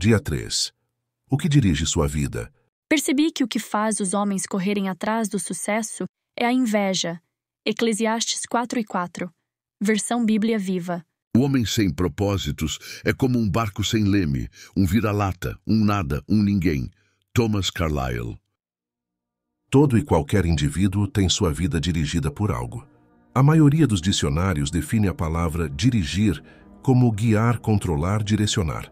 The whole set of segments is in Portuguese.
Dia 3. O que dirige sua vida? Percebi que o que faz os homens correrem atrás do sucesso é a inveja. Eclesiastes 4:4. Versão Bíblia Viva. O homem sem propósitos é como um barco sem leme, um vira-lata, um nada, um ninguém. Thomas Carlyle. Todo e qualquer indivíduo tem sua vida dirigida por algo. A maioria dos dicionários define a palavra dirigir como guiar, controlar, direcionar.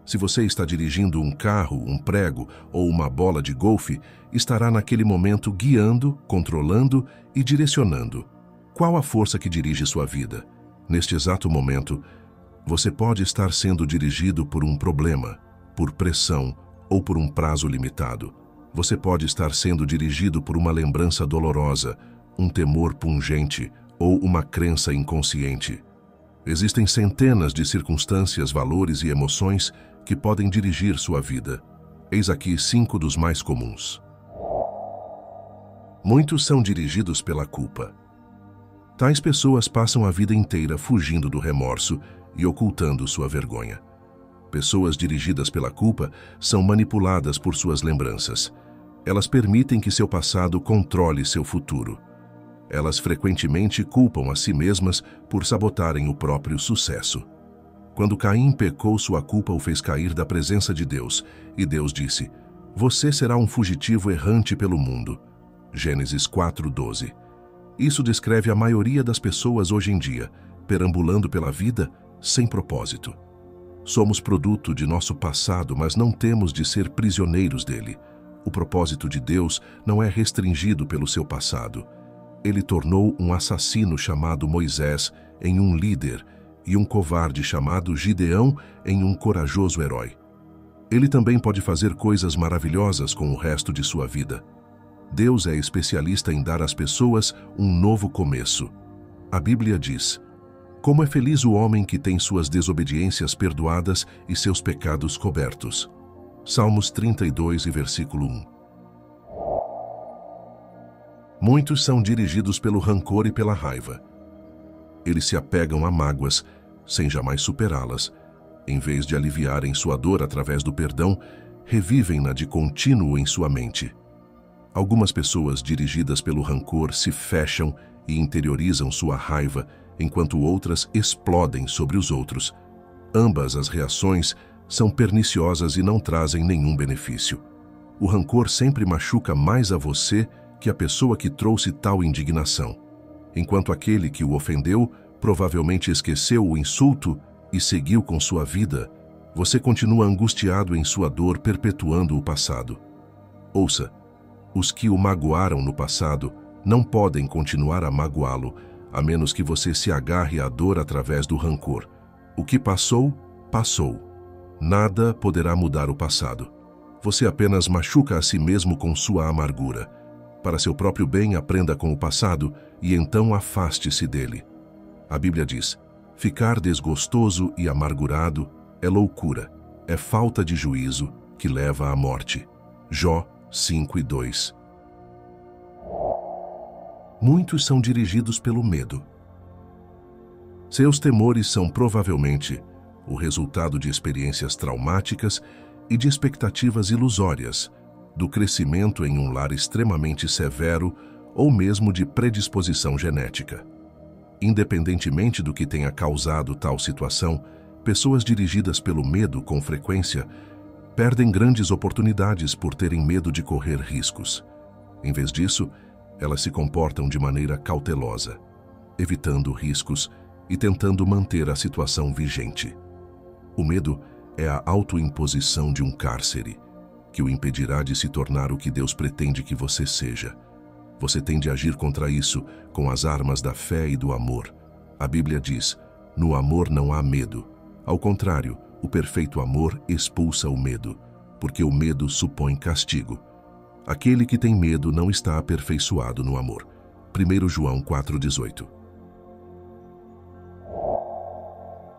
Se você está dirigindo um carro, um prego ou uma bola de golfe, estará naquele momento guiando, controlando e direcionando. Qual a força que dirige sua vida? Neste exato momento, você pode estar sendo dirigido por um problema, por pressão ou por um prazo limitado. Você pode estar sendo dirigido por uma lembrança dolorosa, um temor pungente ou uma crença inconsciente. Existem centenas de circunstâncias, valores e emoções que podem dirigir sua vida. Eis aqui 5 dos mais comuns. Muitos são dirigidos pela culpa. Tais pessoas passam a vida inteira fugindo do remorso e ocultando sua vergonha. Pessoas dirigidas pela culpa são manipuladas por suas lembranças. Elas permitem que seu passado controle seu futuro. Elas frequentemente culpam a si mesmas por sabotarem o próprio sucesso. Quando Caim pecou, sua culpa o fez cair da presença de Deus, e Deus disse: "Você será um fugitivo errante pelo mundo." Gênesis 4:12. Isso descreve a maioria das pessoas hoje em dia, perambulando pela vida sem propósito. Somos produto de nosso passado, mas não temos de ser prisioneiros dele. O propósito de Deus não é restringido pelo seu passado. Ele tornou um assassino chamado Moisés em um líder e um covarde chamado Gideão em um corajoso herói. Ele também pode fazer coisas maravilhosas com o resto de sua vida. Deus é especialista em dar às pessoas um novo começo. A Bíblia diz: "Como é feliz o homem que tem suas desobediências perdoadas e seus pecados cobertos." Salmos 32 e versículo 1. Muitos são dirigidos pelo rancor e pela raiva. Eles se apegam a mágoas, sem jamais superá-las. Em vez de aliviarem sua dor através do perdão, revivem-na de contínuo em sua mente. Algumas pessoas dirigidas pelo rancor se fecham e interiorizam sua raiva, enquanto outras explodem sobre os outros. Ambas as reações são perniciosas e não trazem nenhum benefício. O rancor sempre machuca mais a você que a pessoa que trouxe tal indignação, enquanto aquele que o ofendeu provavelmente esqueceu o insulto e seguiu com sua vida. Você continua angustiado em sua dor, perpetuando o passado. Ouça, os que o magoaram no passado não podem continuar a magoá-lo, a menos que você se agarre à dor através do rancor. O que passou, passou. Nada poderá mudar o passado. Você apenas machuca a si mesmo com sua amargura. Para seu próprio bem, aprenda com o passado e então afaste-se dele. A Bíblia diz: "Ficar desgostoso e amargurado é loucura, é falta de juízo que leva à morte." Jó 5:2. Muitos são dirigidos pelo medo. Seus temores são provavelmente o resultado de experiências traumáticas e de expectativas ilusórias, do crescimento em um lar extremamente severo ou mesmo de predisposição genética. Independentemente do que tenha causado tal situação, pessoas dirigidas pelo medo com frequência perdem grandes oportunidades por terem medo de correr riscos. Em vez disso, elas se comportam de maneira cautelosa, evitando riscos e tentando manter a situação vigente. O medo é a autoimposição de um cárcere, que o impedirá de se tornar o que Deus pretende que você seja. Você tem de agir contra isso com as armas da fé e do amor. A Bíblia diz: "No amor não há medo." Ao contrário, o perfeito amor expulsa o medo, porque o medo supõe castigo. Aquele que tem medo não está aperfeiçoado no amor. 1 João 4:18.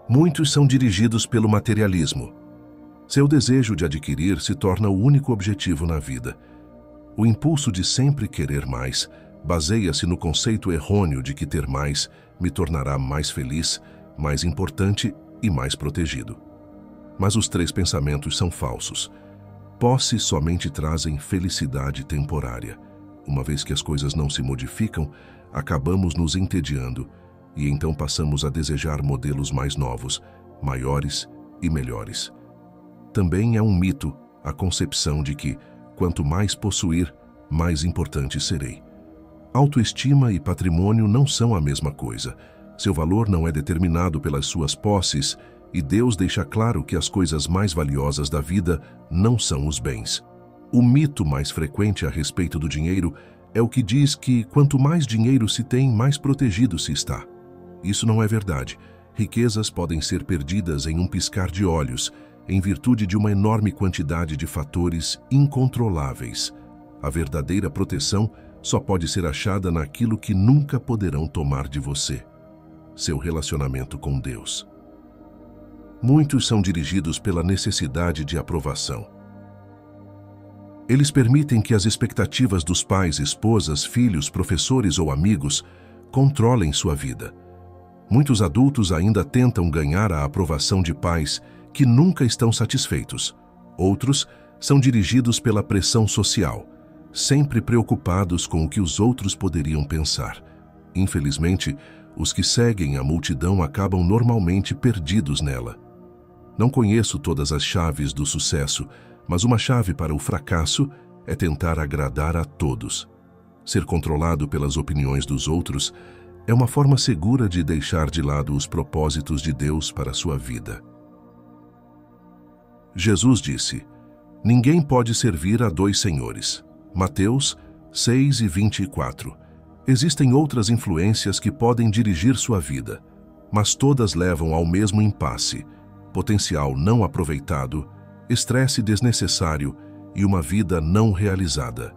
Muitos são dirigidos pelo materialismo. Seu desejo de adquirir se torna o único objetivo na vida. O impulso de sempre querer mais baseia-se no conceito errôneo de que ter mais me tornará mais feliz, mais importante e mais protegido. Mas os 3 pensamentos são falsos. Posse somente trazem felicidade temporária. Uma vez que as coisas não se modificam, acabamos nos entediando e então passamos a desejar modelos mais novos, maiores e melhores. Também é um mito a concepção de que, quanto mais possuir, mais importante serei. Autoestima e patrimônio não são a mesma coisa. Seu valor não é determinado pelas suas posses, e Deus deixa claro que as coisas mais valiosas da vida não são os bens. O mito mais frequente a respeito do dinheiro é o que diz que quanto mais dinheiro se tem, mais protegido se está. Isso não é verdade. Riquezas podem ser perdidas em um piscar de olhos, em virtude de uma enorme quantidade de fatores incontroláveis. A verdadeira proteção só pode ser achada naquilo que nunca poderão tomar de você: seu relacionamento com Deus. Muitos são dirigidos pela necessidade de aprovação. Eles permitem que as expectativas dos pais, esposas, filhos, professores ou amigos controlem sua vida. Muitos adultos ainda tentam ganhar a aprovação de pais que nunca estão satisfeitos. Outros são dirigidos pela pressão social, sempre preocupados com o que os outros poderiam pensar. Infelizmente, os que seguem a multidão acabam normalmente perdidos nela. Não conheço todas as chaves do sucesso, mas uma chave para o fracasso é tentar agradar a todos. Ser controlado pelas opiniões dos outros é uma forma segura de deixar de lado os propósitos de Deus para a sua vida. Jesus disse: ninguém pode servir a 2 senhores. Mateus 6:24. Existem outras influências que podem dirigir sua vida, mas todas levam ao mesmo impasse: potencial não aproveitado, estresse desnecessário e uma vida não realizada.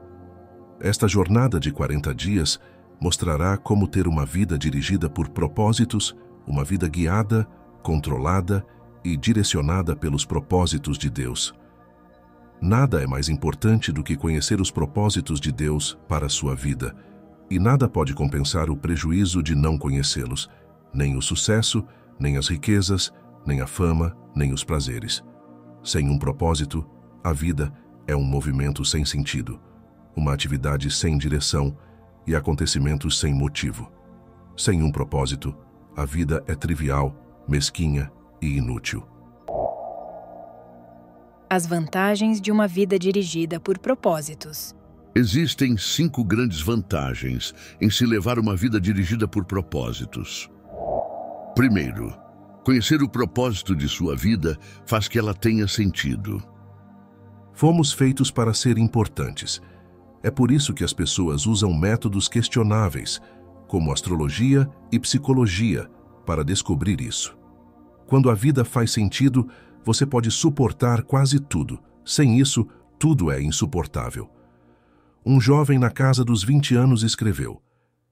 Esta jornada de 40 dias mostrará como ter uma vida dirigida por propósitos, uma vida guiada, controlada e direcionada pelos propósitos de Deus. Nada é mais importante do que conhecer os propósitos de Deus para a sua vida, e nada pode compensar o prejuízo de não conhecê-los, nem o sucesso, nem as riquezas, nem a fama, nem os prazeres. Sem um propósito, a vida é um movimento sem sentido, uma atividade sem direção e acontecimentos sem motivo. Sem um propósito, a vida é trivial, mesquinha e inútil. As vantagens de uma vida dirigida por propósitos. Existem 5 grandes vantagens em se levar uma vida dirigida por propósitos. Primeiro, conhecer o propósito de sua vida faz que ela tenha sentido. Fomos feitos para ser importantes. É por isso que as pessoas usam métodos questionáveis, como astrologia e psicologia, para descobrir isso. Quando a vida faz sentido, você pode suportar quase tudo. Sem isso, tudo é insuportável. Um jovem na casa dos 20 anos escreveu: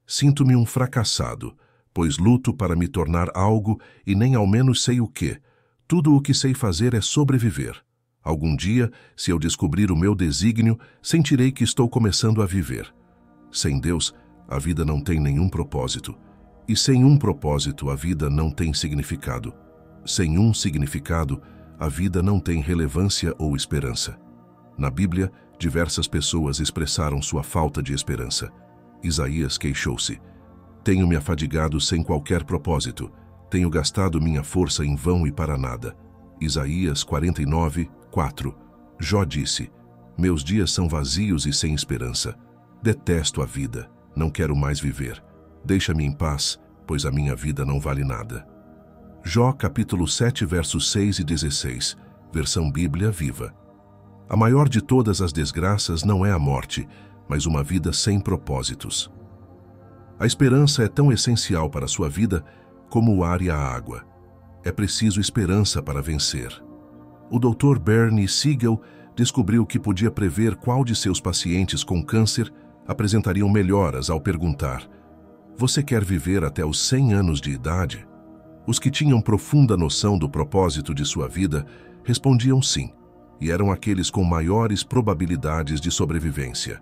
sinto-me um fracassado, pois luto para me tornar algo e nem ao menos sei o quê. Tudo o que sei fazer é sobreviver. Algum dia, se eu descobrir o meu desígnio, sentirei que estou começando a viver. Sem Deus, a vida não tem nenhum propósito. E sem um propósito, a vida não tem significado. Sem um significado, a vida não tem relevância ou esperança. Na Bíblia, diversas pessoas expressaram sua falta de esperança. Isaías queixou-se: tenho me afadigado sem qualquer propósito. Tenho gastado minha força em vão e para nada. Isaías 49:4. Jó disse: meus dias são vazios e sem esperança. Detesto a vida, não quero mais viver. Deixa-me em paz, pois a minha vida não vale nada. Jó capítulo 7, versos 6 e 16, versão Bíblia Viva. A maior de todas as desgraças não é a morte, mas uma vida sem propósitos. A esperança é tão essencial para a sua vida como o ar e a água. É preciso esperança para vencer. O Dr. Bernie Siegel descobriu que podia prever qual de seus pacientes com câncer apresentariam melhoras ao perguntar: você quer viver até os 100 anos de idade? Os que tinham profunda noção do propósito de sua vida respondiam sim, e eram aqueles com maiores probabilidades de sobrevivência.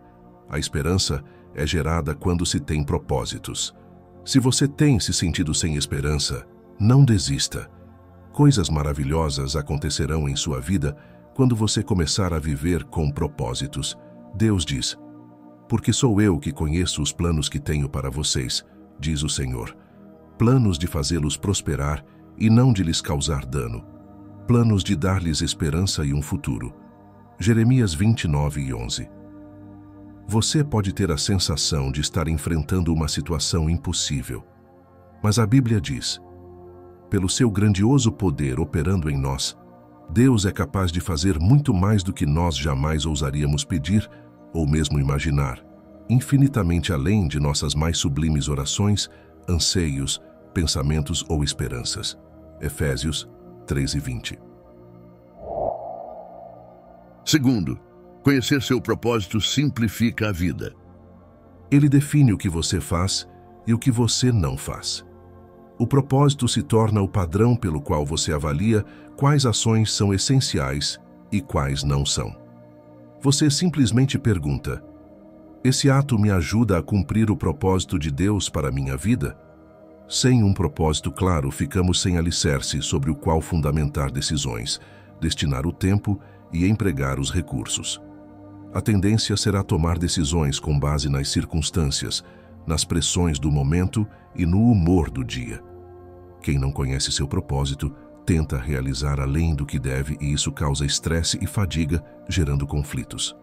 A esperança é gerada quando se tem propósitos. Se você tem se sentido sem esperança, não desista. Coisas maravilhosas acontecerão em sua vida quando você começar a viver com propósitos. Deus diz: porque sou eu que conheço os planos que tenho para vocês, diz o Senhor. Planos de fazê-los prosperar e não de lhes causar dano. Planos de dar-lhes esperança e um futuro. Jeremias 29:11. Você pode ter a sensação de estar enfrentando uma situação impossível. Mas a Bíblia diz: pelo seu grandioso poder operando em nós, Deus é capaz de fazer muito mais do que nós jamais ousaríamos pedir ou mesmo imaginar, infinitamente além de nossas mais sublimes orações, anseios, pensamentos ou esperanças. Efésios 3:20. Segundo, conhecer seu propósito simplifica a vida. Ele define o que você faz e o que você não faz. O propósito se torna o padrão pelo qual você avalia quais ações são essenciais e quais não são. Você simplesmente pergunta: esse ato me ajuda a cumprir o propósito de Deus para a minha vida? Sem um propósito claro, ficamos sem alicerce sobre o qual fundamentar decisões, destinar o tempo e empregar os recursos. A tendência será tomar decisões com base nas circunstâncias, nas pressões do momento e no humor do dia. Quem não conhece seu propósito tenta realizar além do que deve e isso causa estresse e fadiga, gerando conflitos.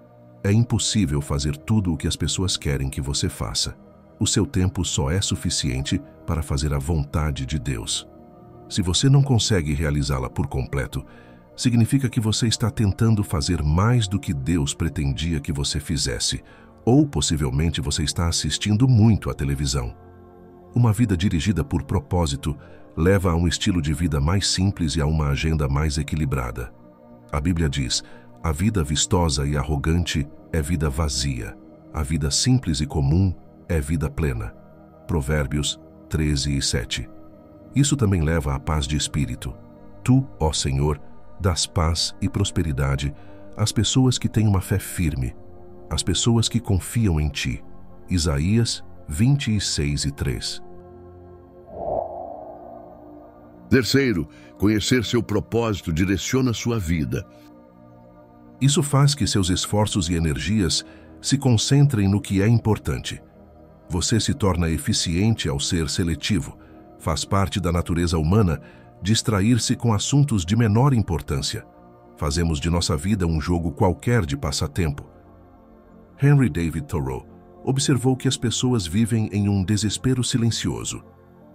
É impossível fazer tudo o que as pessoas querem que você faça. O seu tempo só é suficiente para fazer a vontade de Deus. Se você não consegue realizá-la por completo, significa que você está tentando fazer mais do que Deus pretendia que você fizesse, ou possivelmente você está assistindo muito à televisão. Uma vida dirigida por propósito leva a um estilo de vida mais simples e a uma agenda mais equilibrada. A Bíblia diz: a vida vistosa e arrogante é vida vazia. A vida simples e comum é vida plena. Provérbios 13:7. Isso também leva à paz de espírito. Tu, ó Senhor, dás paz e prosperidade às pessoas que têm uma fé firme, às pessoas que confiam em Ti. Isaías 26:3. Terceiro, conhecer seu propósito direciona sua vida. Isso faz que seus esforços e energias se concentrem no que é importante. Você se torna eficiente ao ser seletivo. Faz parte da natureza humana distrair-se com assuntos de menor importância. Fazemos de nossa vida um jogo qualquer de passatempo. Henry David Thoreau observou que as pessoas vivem em um desespero silencioso.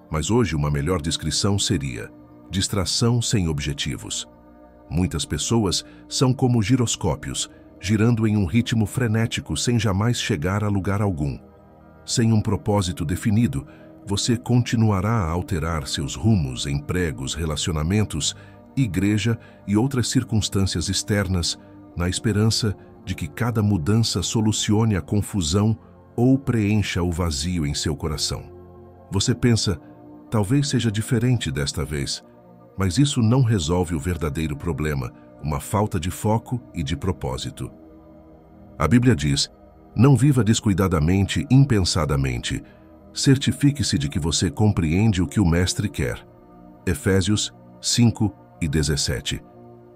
Mas hoje uma melhor descrição seria distração sem objetivos. Muitas pessoas são como giroscópios, girando em um ritmo frenético sem jamais chegar a lugar algum. Sem um propósito definido, você continuará a alterar seus rumos, empregos, relacionamentos, igreja e outras circunstâncias externas, na esperança de que cada mudança solucione a confusão ou preencha o vazio em seu coração. Você pensa: talvez seja diferente desta vez, mas isso não resolve o verdadeiro problema, uma falta de foco e de propósito. A Bíblia diz: não viva descuidadamente, impensadamente. Certifique-se de que você compreende o que o Mestre quer. Efésios 5:17.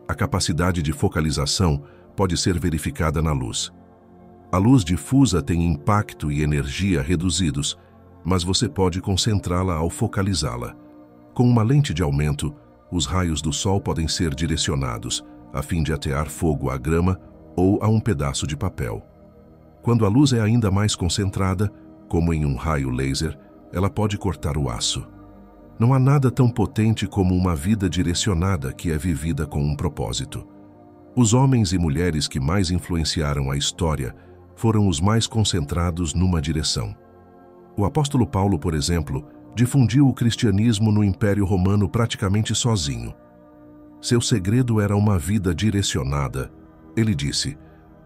A capacidade de focalização pode ser verificada na luz. A luz difusa tem impacto e energia reduzidos, mas você pode concentrá-la ao focalizá-la. Com uma lente de aumento, os raios do sol podem ser direcionados, a fim de atear fogo à grama ou a um pedaço de papel. Quando a luz é ainda mais concentrada, como em um raio laser, ela pode cortar o aço. Não há nada tão potente como uma vida direcionada que é vivida com um propósito. Os homens e mulheres que mais influenciaram a história foram os mais concentrados numa direção. O apóstolo Paulo, por exemplo, difundiu o cristianismo no Império Romano praticamente sozinho. Seu segredo era uma vida direcionada. Ele disse: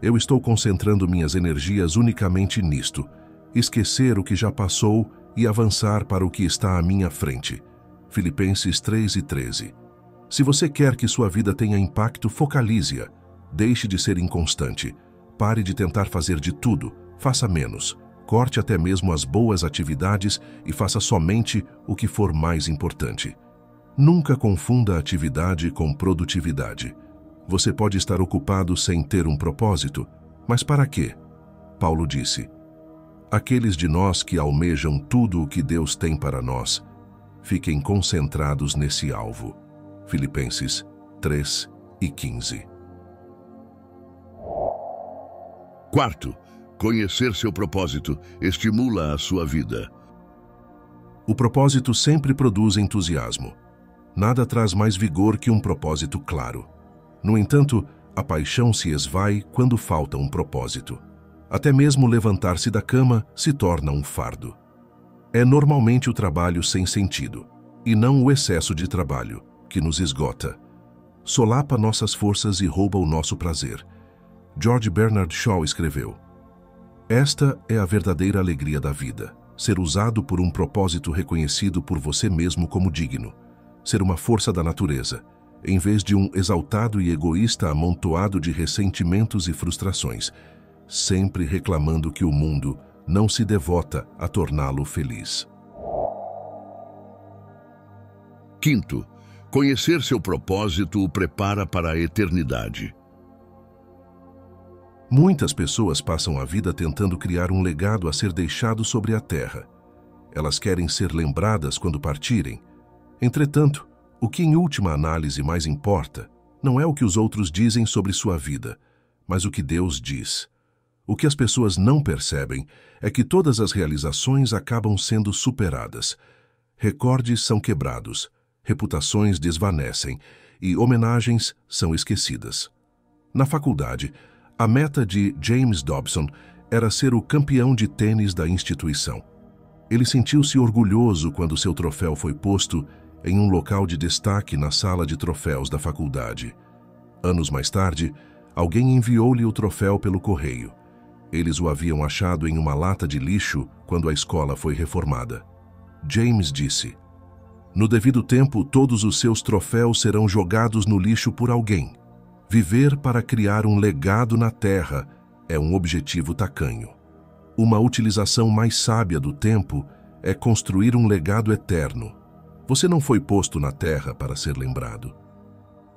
eu estou concentrando minhas energias unicamente nisto, esquecer o que já passou e avançar para o que está à minha frente. Filipenses 3:13. Se você quer que sua vida tenha impacto, focalize-a. Deixe de ser inconstante. Pare de tentar fazer de tudo. Faça menos. Corte até mesmo as boas atividades e faça somente o que for mais importante. Nunca confunda atividade com produtividade. Você pode estar ocupado sem ter um propósito, mas para quê? Paulo disse: aqueles de nós que almejam tudo o que Deus tem para nós, fiquem concentrados nesse alvo. Filipenses 3:15. Quarto, conhecer seu propósito estimula a sua vida. O propósito sempre produz entusiasmo. Nada traz mais vigor que um propósito claro. No entanto, a paixão se esvai quando falta um propósito. Até mesmo levantar-se da cama se torna um fardo. É normalmente o trabalho sem sentido, e não o excesso de trabalho, que nos esgota. Solapa nossas forças e rouba o nosso prazer. George Bernard Shaw escreveu: esta é a verdadeira alegria da vida, ser usado por um propósito reconhecido por você mesmo como digno, ser uma força da natureza, em vez de um exaltado e egoísta amontoado de ressentimentos e frustrações, sempre reclamando que o mundo não se devota a torná-lo feliz. Quinto, conhecer seu propósito o prepara para a eternidade. Muitas pessoas passam a vida tentando criar um legado a ser deixado sobre a terra. Elas querem ser lembradas quando partirem. Entretanto, o que em última análise mais importa não é o que os outros dizem sobre sua vida, mas o que Deus diz. O que as pessoas não percebem é que todas as realizações acabam sendo superadas. Recordes são quebrados, reputações desvanecem e homenagens são esquecidas. Na faculdade, a meta de James Dobson era ser o campeão de tênis da instituição. Ele sentiu-se orgulhoso quando seu troféu foi posto em um local de destaque na sala de troféus da faculdade. Anos mais tarde, alguém enviou-lhe o troféu pelo correio. Eles o haviam achado em uma lata de lixo quando a escola foi reformada. James disse: no devido tempo, todos os seus troféus serão jogados no lixo por alguém. Viver para criar um legado na Terra é um objetivo tacanho. Uma utilização mais sábia do tempo é construir um legado eterno. Você não foi posto na Terra para ser lembrado.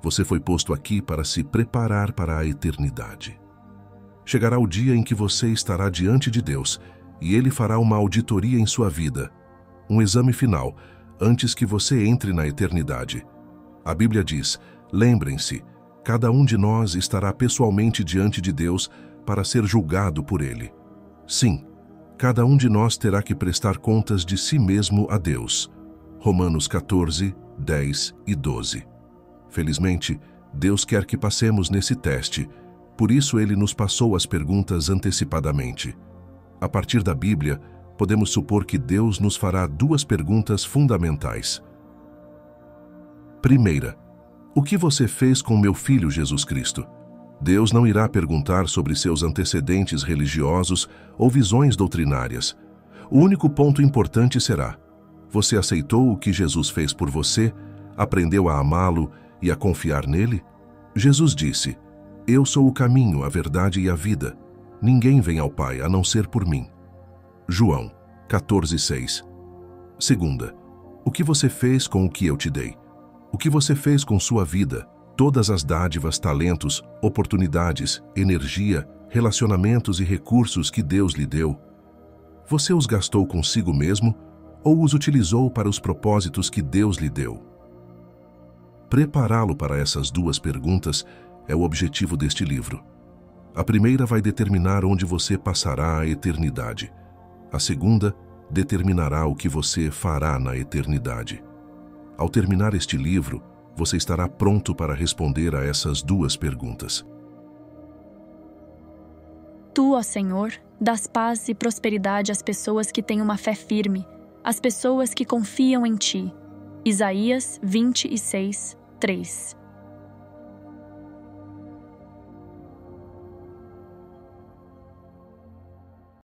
Você foi posto aqui para se preparar para a eternidade. Chegará o dia em que você estará diante de Deus e Ele fará uma auditoria em sua vida, um exame final, antes que você entre na eternidade. A Bíblia diz: lembrem-se, cada um de nós estará pessoalmente diante de Deus para ser julgado por Ele. Sim, cada um de nós terá que prestar contas de si mesmo a Deus. Romanos 14, 10 e 12. Felizmente, Deus quer que passemos nesse teste, por isso Ele nos passou as perguntas antecipadamente. A partir da Bíblia, podemos supor que Deus nos fará duas perguntas fundamentais. Primeira, o que você fez com meu filho Jesus Cristo? Deus não irá perguntar sobre seus antecedentes religiosos ou visões doutrinárias. O único ponto importante será: você aceitou o que Jesus fez por você, aprendeu a amá-lo e a confiar nele? Jesus disse: eu sou o caminho, a verdade e a vida. Ninguém vem ao Pai a não ser por mim. João 14:6. Segunda, o que você fez com o que eu te dei? O que você fez com sua vida, todas as dádivas, talentos, oportunidades, energia, relacionamentos e recursos que Deus lhe deu? Você os gastou consigo mesmo ou os utilizou para os propósitos que Deus lhe deu? Prepará-lo para essas duas perguntas é o objetivo deste livro. A primeira vai determinar onde você passará a eternidade. A segunda determinará o que você fará na eternidade. Ao terminar este livro, você estará pronto para responder a essas duas perguntas. Tu, ó Senhor, dás paz e prosperidade às pessoas que têm uma fé firme, às pessoas que confiam em Ti. Isaías 26, 3.